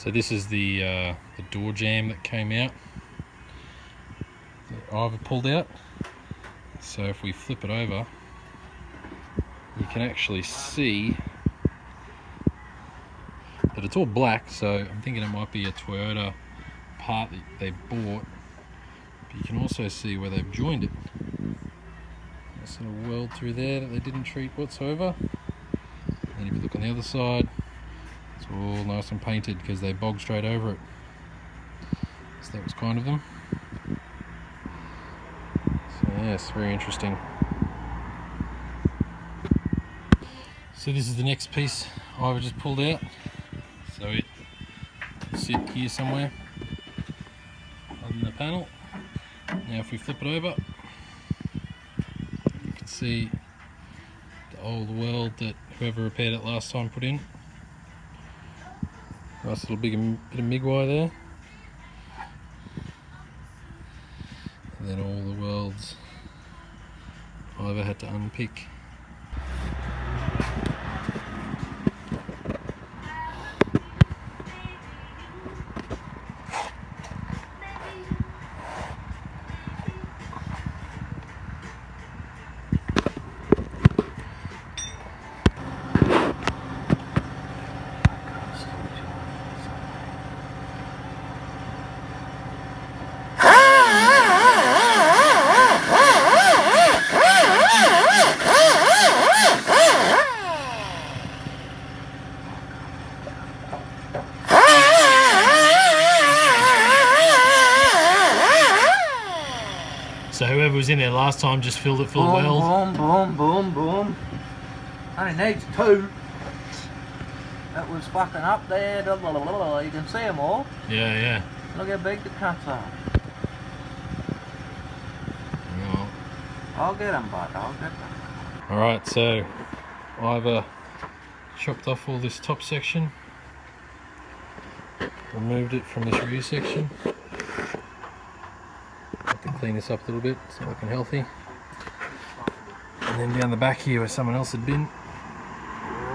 So this is the door jamb that came out that Ivor pulled out. So if we flip it over, you can actually see that it's all black, so I'm thinking it might be a Toyota part that they bought, but you can also see where they've joined it. That sort of weld through there that they didn't treat whatsoever. And if you look on the other side, it's all nice and painted because they bogged straight over it. So that was kind of them. So yes, very interesting. So this is the next piece Ivor just pulled out. So it will sit here somewhere on the panel. Now if we flip it over, you can see the old weld that whoever repaired it last time put in. Nice little bit of migwai there. And then all the welds Ivor had to unpick. So whoever was in there last time just filled it full of weld. Boom, boom, boom, boom. Only needs 2. That was fucking up there. You can see them all. Yeah, yeah. Look how big the cuts are. Well, I'll get them, bud. I'll get them. alright, so Ivor chopped off all this top section, removed it from this rear section. I can clean this up a little bit, it's not looking healthy. And then down the back here where someone else had been,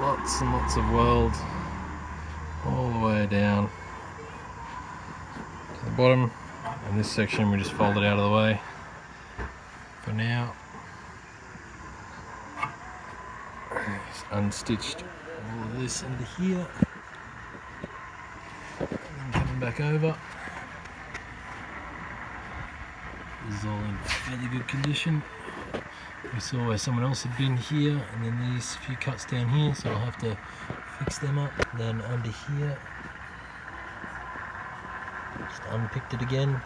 lots and lots of weld all the way down to the bottom. And this section we just folded out of the way for now. Just unstitched all of this under here, and then coming back over. This is all in fairly good condition. We saw where someone else had been here, and then these few cuts down here, so I'll have to fix them up. Then under here, just unpicked it again.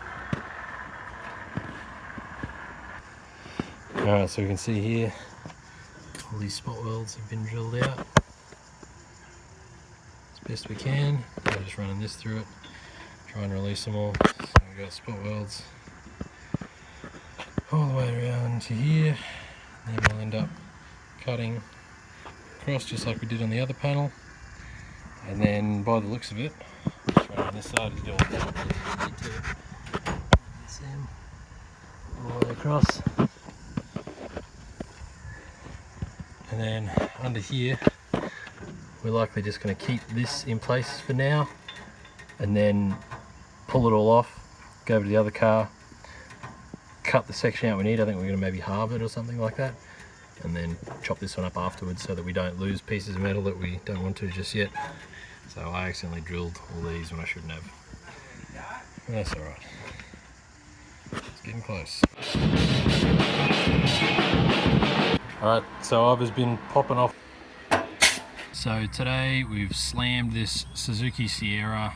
Alright, so we can see here all these spot welds have been drilled out as best we can. I'm just running this through it, try and release them all. So we've got spot welds all the way around to here. Then we'll end up cutting across just like we did on the other panel. And then by the looks of it, just run on this side and do all the way across. And then under here, we're likely just going to keep this in place for now, and then pull it all off, go over to the other car, cut the section out we need. I think we're going to maybe halve it or something like that, and then chop this one up afterwards so that we don't lose pieces of metal that we don't want to just yet. So I accidentally drilled all these when I shouldn't have. That's alright. It's getting close. Alright, so Ivor's been popping off. So today we've slammed this Suzuki Sierra